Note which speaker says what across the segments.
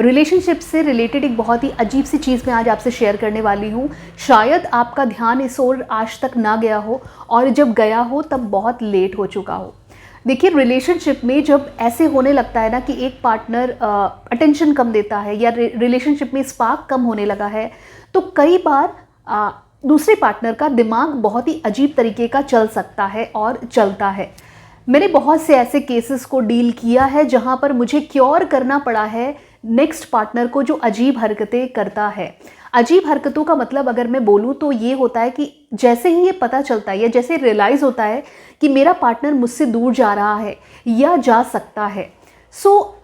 Speaker 1: Relationship से related एक बहुत ही अजीब सी चीज़ मैं आज आपसे शेयर करने वाली हूँ। शायद आपका ध्यान इस ओर आज तक ना गया हो, और जब गया हो तब बहुत लेट हो चुका हो। देखिए, रिलेशनशिप में जब ऐसे होने लगता है ना कि एक पार्टनर अटेंशन कम देता है या रिलेशनशिप में स्पार्क कम होने लगा है, तो कई बार दूसरे पार्टनर का दिमाग बहुत ही अजीब तरीके का चल सकता है और चलता है। मैंने बहुत से ऐसे केसेस को डील किया है जहाँ पर मुझे क्योर करना पड़ा है नेक्स्ट पार्टनर को जो अजीब हरकतें करता है। अजीब हरकतों का मतलब अगर मैं बोलूँ तो ये होता है कि जैसे ही ये पता चलता है या जैसे रियलाइज़ होता है कि मेरा पार्टनर मुझसे दूर जा रहा है या जा सकता है।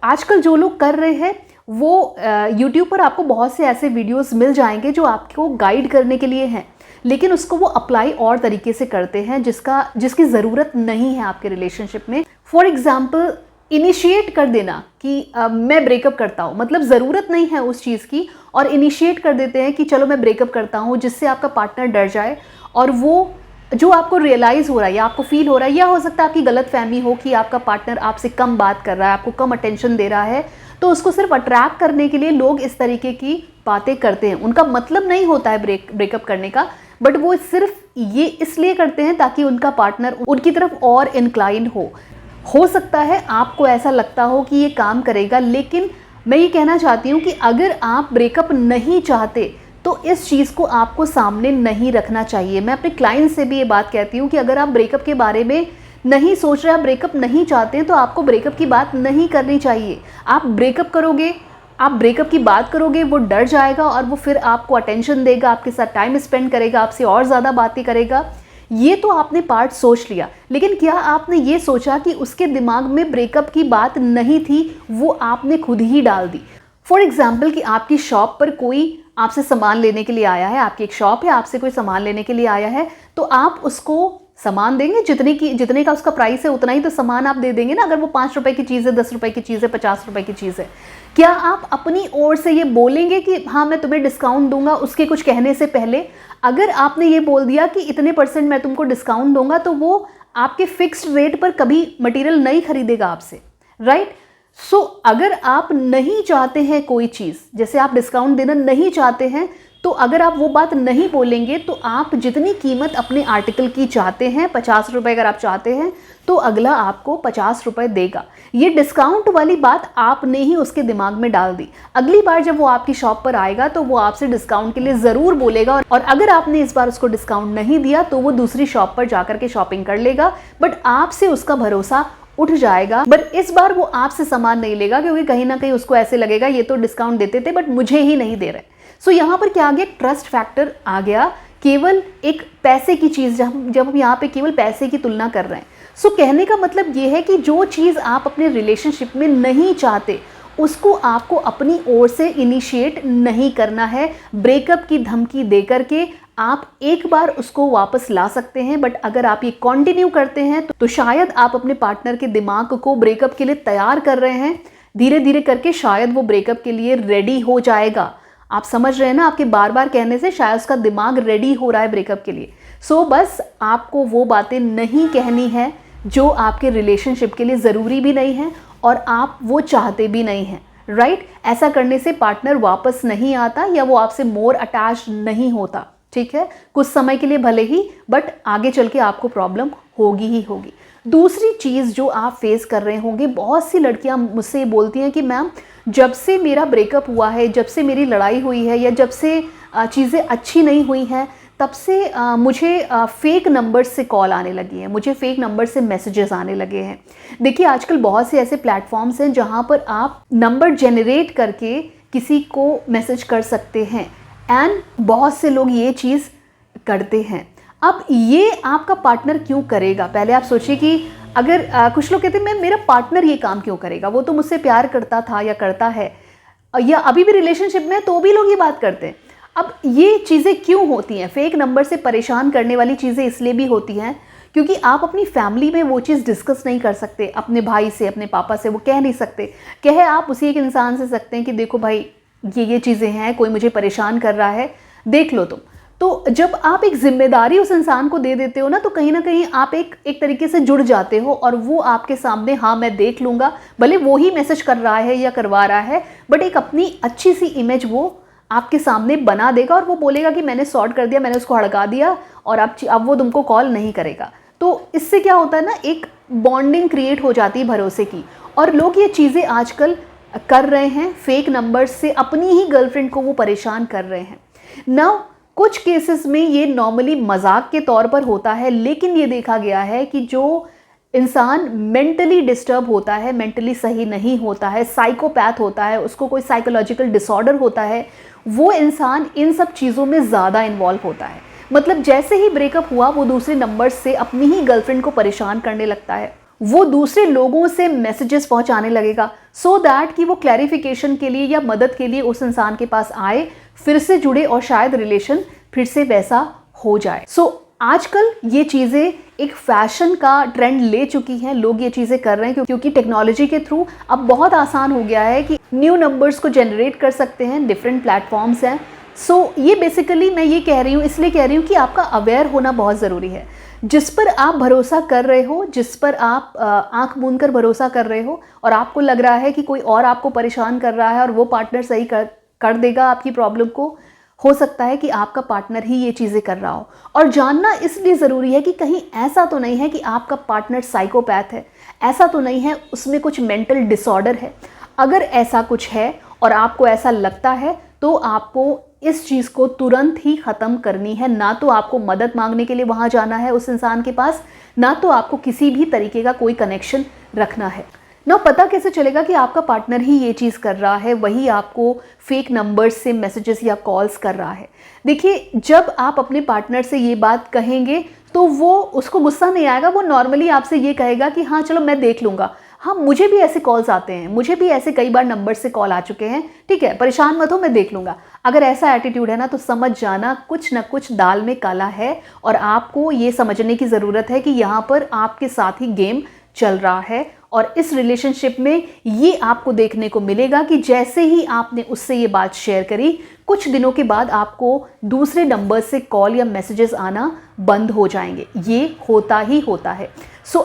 Speaker 1: आजकल जो लोग कर रहे हैं वो यूट्यूब पर आपको बहुत से ऐसे वीडियोस मिल जाएंगे जो आपको गाइड करने के लिए हैं, लेकिन उसको वो अप्लाई और तरीके से करते हैं जिसकी ज़रूरत नहीं है आपके रिलेशनशिप में। फॉर एग्ज़ाम्पल, इनिशिएट कर देना कि मैं ब्रेकअप करता हूँ, मतलब ज़रूरत नहीं है उस चीज़ की, और इनिशिएट कर देते हैं कि चलो मैं ब्रेकअप करता हूँ, जिससे आपका पार्टनर डर जाए। और वो जो आपको रियलाइज़ हो रहा है या आपको फील हो रहा है, या हो सकता है आपकी गलत फहमी हो कि आपका पार्टनर आपसे कम बात कर रहा है, आपको कम अटेंशन दे रहा है, तो उसको सिर्फ अट्रैक्ट करने के लिए लोग इस तरीके की बातें करते हैं। उनका मतलब नहीं होता है ब्रेकअप करने का, बट वो सिर्फ ये इसलिए करते हैं ताकि उनका पार्टनर उनकी तरफ और इंक्लाइन हो सकता है आपको ऐसा लगता हो कि ये काम करेगा, लेकिन मैं ये कहना चाहती हूँ कि अगर आप ब्रेकअप नहीं चाहते तो इस चीज़ को आपको सामने नहीं रखना चाहिए। मैं अपने क्लाइंट से भी ये बात कहती हूँ कि अगर आप ब्रेकअप के बारे में नहीं सोच रहे, आप ब्रेकअप नहीं चाहते हैं, तो आपको ब्रेकअप की बात नहीं करनी चाहिए। आप ब्रेकअप करोगे, आप ब्रेकअप की बात करोगे, वो डर जाएगा और वो फिर आपको अटेंशन देगा, आपके साथ टाइम स्पेंड करेगा, आपसे और ज़्यादा बातें करेगा। ये तो आपने पार्ट सोच लिया, लेकिन क्या आपने ये सोचा कि उसके दिमाग में ब्रेकअप की बात नहीं थी, वो आपने खुद ही डाल दी। फॉर एग्जाम्पल कि आपकी शॉप पर कोई आपसे सामान लेने के लिए आया है, आपकी एक शॉप है, आपसे कोई सामान लेने के लिए आया है, तो आप उसको सामान देंगे जितने का उसका प्राइस है, उतना ही तो सामान आप दे देंगे ना। अगर वो 5 रुपए की चीज़ है, 10 रुपए की चीज़ है, 50 रुपए की चीज़ है, क्या आप अपनी ओर से ये बोलेंगे कि हाँ मैं तुम्हें डिस्काउंट दूंगा उसके कुछ कहने से पहले? अगर आपने ये बोल दिया कि इतने % मैं तुमको डिस्काउंट दूंगा, तो वो आपके फिक्स्ड रेट पर कभी मटेरियल नहीं खरीदेगा आपसे, राइट? अगर आप नहीं चाहते हैं कोई चीज़, जैसे आप डिस्काउंट देना नहीं चाहते हैं, तो अगर आप वो बात नहीं बोलेंगे तो आप जितनी कीमत अपने आर्टिकल की चाहते हैं, 50 रुपये अगर आप चाहते हैं, तो अगला आपको 50 रुपये देगा। ये डिस्काउंट वाली बात आपने ही उसके दिमाग में डाल दी। अगली बार जब वो आपकी शॉप पर आएगा तो वो आपसे डिस्काउंट के लिए ज़रूर बोलेगा, और अगर आपने इस बार उसको डिस्काउंट नहीं दिया तो वो दूसरी शॉप पर जाकर के शॉपिंग कर लेगा, बट आपसे उसका भरोसा उठ जाएगा। बट इस बार वो आपसे सामान नहीं लेगा, क्योंकि कहीं ना कहीं उसको ऐसे लगेगा ये तो डिस्काउंट देते थे बट मुझे ही नहीं दे रहे। यहाँ पर क्या आ गया? ट्रस्ट फैक्टर आ गया। केवल एक पैसे की चीज़, जब हम यहाँ पे केवल पैसे की तुलना कर रहे हैं। कहने का मतलब ये है कि जो चीज़ आप अपने रिलेशनशिप में नहीं चाहते उसको आपको अपनी ओर से इनिशिएट नहीं करना है। ब्रेकअप की धमकी दे करके आप एक बार उसको वापस ला सकते हैं, बट अगर आप ये कंटिन्यू करते हैं तो शायद आप अपने पार्टनर के दिमाग को ब्रेकअप के लिए तैयार कर रहे हैं। धीरे धीरे करके शायद वो ब्रेकअप के लिए रेडी हो जाएगा। आप समझ रहे हैं ना? आपके बार बार कहने से शायद उसका दिमाग रेडी हो रहा है ब्रेकअप के लिए। बस आपको वो बातें नहीं कहनी है जो आपके रिलेशनशिप के लिए ज़रूरी भी नहीं है और आप वो चाहते भी नहीं हैं, राइट? ऐसा करने से पार्टनर वापस नहीं आता या वो आपसे मोर अटैच नहीं होता, ठीक है? कुछ समय के लिए भले ही, बट आगे चल के आपको प्रॉब्लम होगी ही होगी। दूसरी चीज़ जो आप फेस कर रहे होंगे, बहुत सी लड़कियां मुझसे बोलती हैं कि मैम, जब से मेरा ब्रेकअप हुआ है, जब से मेरी लड़ाई हुई है, या जब से चीज़ें अच्छी नहीं हुई हैं, तब से मुझे फेक नंबर से कॉल आने लगी है, मुझे फेक नंबर से मैसेजेस आने लगे हैं। देखिए, आजकल बहुत से ऐसे प्लेटफॉर्म्स हैं जहाँ पर आप नंबर जनरेट करके किसी को मैसेज कर सकते हैं, एंड बहुत से लोग ये चीज़ करते हैं। अब ये आपका पार्टनर क्यों करेगा? पहले आप सोचिए कि अगर कुछ लोग कहते हैं मैं, मेरा पार्टनर ये काम क्यों करेगा, वो तो मुझसे प्यार करता था या करता है, या अभी भी रिलेशनशिप में, तो भी लोग ये बात करते हैं। अब ये चीज़ें क्यों होती हैं? फेक नंबर से परेशान करने वाली चीज़ें इसलिए भी होती हैं क्योंकि आप अपनी फैमिली में वो चीज़ डिस्कस नहीं कर सकते, अपने भाई से, अपने पापा से वो कह नहीं सकते। कहे आप उसी एक इंसान से सकते हैं कि देखो भाई, ये चीज़ें हैं, कोई मुझे परेशान कर रहा है, देख लो तुम। तो जब आप एक जिम्मेदारी उस इंसान को दे देते हो ना, तो कहीं ना कहीं आप एक तरीके से जुड़ जाते हो और वो आपके सामने हाँ मैं देख लूँगा, भले वो ही मैसेज कर रहा है या करवा रहा है, बट एक अपनी अच्छी सी इमेज वो आपके सामने बना देगा और वो बोलेगा कि मैंने सॉर्ट कर दिया, मैंने उसको हड़का दिया और अब वो तुमको कॉल नहीं करेगा। तो इससे क्या होता है ना, एक बॉन्डिंग क्रिएट हो जाती है भरोसे की। और लोग ये चीज़ें आजकल कर रहे हैं, फेक नंबर्स से अपनी ही गर्लफ्रेंड को वो परेशान कर रहे हैं ना। कुछ केसेस में ये नॉर्मली मजाक के तौर पर होता है, लेकिन ये देखा गया है कि जो इंसान मेंटली डिस्टर्ब होता है, मेंटली सही नहीं होता है, साइकोपैथ होता है, उसको कोई साइकोलॉजिकल डिसऑर्डर होता है, वो इंसान इन सब चीज़ों में ज़्यादा इन्वॉल्व होता है। मतलब जैसे ही ब्रेकअप हुआ वो दूसरे नंबर से अपनी ही गर्लफ्रेंड को परेशान करने लगता है, वो दूसरे लोगों से मैसेजेस पहुंचाने लगेगा सो दैट कि वो क्लैरिफिकेशन के लिए या मदद के लिए उस इंसान के पास आए, फिर से जुड़े और शायद रिलेशन फिर से वैसा हो जाए। आजकल ये चीज़ें एक फैशन का ट्रेंड ले चुकी हैं, लोग ये चीज़ें कर रहे हैं क्योंकि टेक्नोलॉजी के थ्रू अब बहुत आसान हो गया है कि न्यू नंबर्स को जनरेट कर सकते हैं, डिफरेंट प्लेटफॉर्म्स हैं। ये बेसिकली मैं ये कह रही हूँ, इसलिए कह रही हूँ कि आपका अवेयर होना बहुत ज़रूरी है। जिस पर आप भरोसा कर रहे हो, जिस पर आप आंख मूंद कर भरोसा कर रहे हो और आपको लग रहा है कि कोई और आपको परेशान कर रहा है और वो पार्टनर सही कर देगा आपकी प्रॉब्लम को, हो सकता है कि आपका पार्टनर ही ये चीज़ें कर रहा हो। और जानना इसलिए ज़रूरी है कि कहीं ऐसा तो नहीं है कि आपका पार्टनर साइकोपैथ है, ऐसा तो नहीं है उसमें कुछ मेंटल डिसऑर्डर है। अगर ऐसा कुछ है और आपको ऐसा लगता है तो आपको इस चीज़ को तुरंत ही ख़त्म करनी है। ना तो आपको मदद मांगने के लिए वहाँ जाना है उस इंसान के पास, ना तो आपको किसी भी तरीके का कोई कनेक्शन रखना है। ना पता कैसे चलेगा कि आपका पार्टनर ही ये चीज़ कर रहा है, वही आपको फेक नंबर्स से मैसेजेस या कॉल्स कर रहा है। देखिए, जब आप अपने पार्टनर से ये बात कहेंगे तो वो, उसको गुस्सा नहीं आएगा, वो नॉर्मली आपसे ये कहेगा कि हाँ चलो मैं देख लूँगा, हाँ मुझे भी ऐसे कॉल्स आते हैं, मुझे भी ऐसे कई बार नंबर से कॉल आ चुके हैं, ठीक है परेशान मत हो मैं देख लूँगा। अगर ऐसा एटीट्यूड है ना तो समझ जाना कुछ ना कुछ दाल में काला है और आपको ये समझने की ज़रूरत है कि यहाँ पर आपके साथ ही गेम चल रहा है। और इस रिलेशनशिप में ये आपको देखने को मिलेगा कि जैसे ही आपने उससे ये बात शेयर करी, कुछ दिनों के बाद आपको दूसरे नंबर से कॉल या मैसेजेस आना बंद हो जाएंगे। ये होता ही होता है।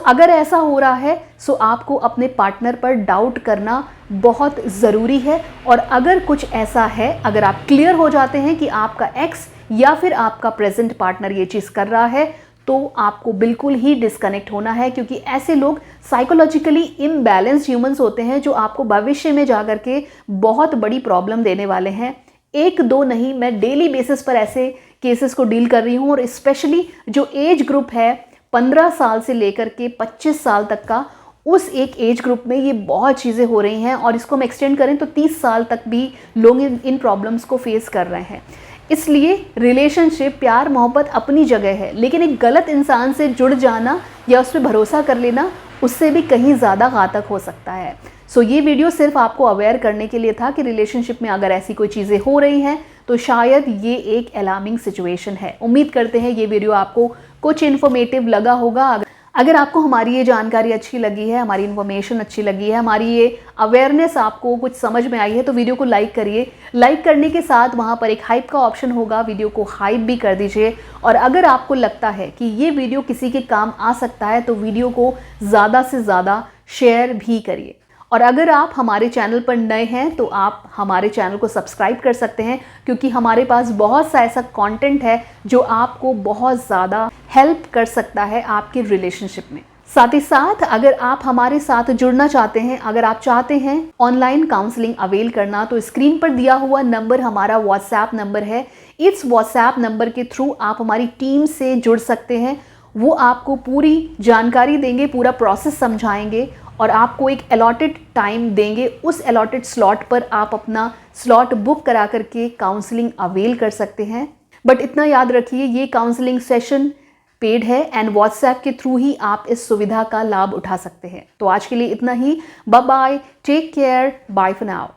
Speaker 1: अगर ऐसा हो रहा है आपको अपने पार्टनर पर डाउट करना बहुत ज़रूरी है। और अगर कुछ ऐसा है, अगर आप क्लियर हो जाते हैं कि आपका एक्स या फिर आपका प्रेजेंट पार्टनर ये चीज़ कर रहा है, तो आपको बिल्कुल ही डिस्कनेक्ट होना है, क्योंकि ऐसे लोग साइकोलॉजिकली इम्बैलेंस्ड ह्यूमंस होते हैं जो आपको भविष्य में जाकर के बहुत बड़ी प्रॉब्लम देने वाले हैं। एक दो नहीं, मैं डेली बेसिस पर ऐसे केसेस को डील कर रही हूँ। और स्पेशली जो एज ग्रुप है 15 साल से लेकर के 25 साल तक का, उस एक एज ग्रुप में ये बहुत चीज़ें हो रही हैं। और इसको हम एक्सटेंड करें तो 30 साल तक भी लोग इन प्रॉब्लम्स को फेस कर रहे हैं। इसलिए रिलेशनशिप, प्यार मोहब्बत अपनी जगह है, लेकिन एक गलत इंसान से जुड़ जाना या उस पर भरोसा कर लेना, उससे भी कहीं ज़्यादा घातक हो सकता है। ये वीडियो सिर्फ आपको अवेयर करने के लिए था कि रिलेशनशिप में अगर ऐसी कोई चीज़ें हो रही हैं तो शायद ये एक अलार्मिंग सिचुएशन है। उम्मीद करते हैं ये वीडियो आपको कुछ इन्फॉर्मेटिव लगा होगा। अगर आपको हमारी ये जानकारी अच्छी लगी है, हमारी इन्फॉर्मेशन अच्छी लगी है, हमारी ये अवेयरनेस आपको कुछ समझ में आई है, तो वीडियो को लाइक करिए। लाइक करने के साथ वहाँ पर एक हाइप का ऑप्शन होगा, वीडियो को हाइप भी कर दीजिए। और अगर आपको लगता है कि ये वीडियो किसी के काम आ सकता है तो वीडियो को ज़्यादा से ज़्यादा शेयर भी करिए। और अगर आप हमारे चैनल पर नए हैं तो आप हमारे चैनल को सब्सक्राइब कर सकते हैं, क्योंकि हमारे पास बहुत सा ऐसा कंटेंट है जो आपको बहुत ज़्यादा हेल्प कर सकता है आपके रिलेशनशिप में। साथ ही साथ अगर आप हमारे साथ जुड़ना चाहते हैं, अगर आप चाहते हैं ऑनलाइन काउंसलिंग अवेल करना, तो स्क्रीन पर दिया हुआ नंबर हमारा व्हाट्सएप नंबर है। इस व्हाट्सएप नंबर के थ्रू आप हमारी टीम से जुड़ सकते हैं। वो आपको पूरी जानकारी देंगे, पूरा प्रोसेस समझाएंगे और आपको एक अलॉटेड टाइम देंगे। उस अलॉटेड स्लॉट पर आप अपना स्लॉट बुक करा करके काउंसलिंग अवेल कर सकते हैं। बट इतना याद रखिए, ये काउंसलिंग सेशन पेड है एंड व्हाट्सएप के थ्रू ही आप इस सुविधा का लाभ उठा सकते हैं। तो आज के लिए इतना ही। Bye bye, take care, bye for now.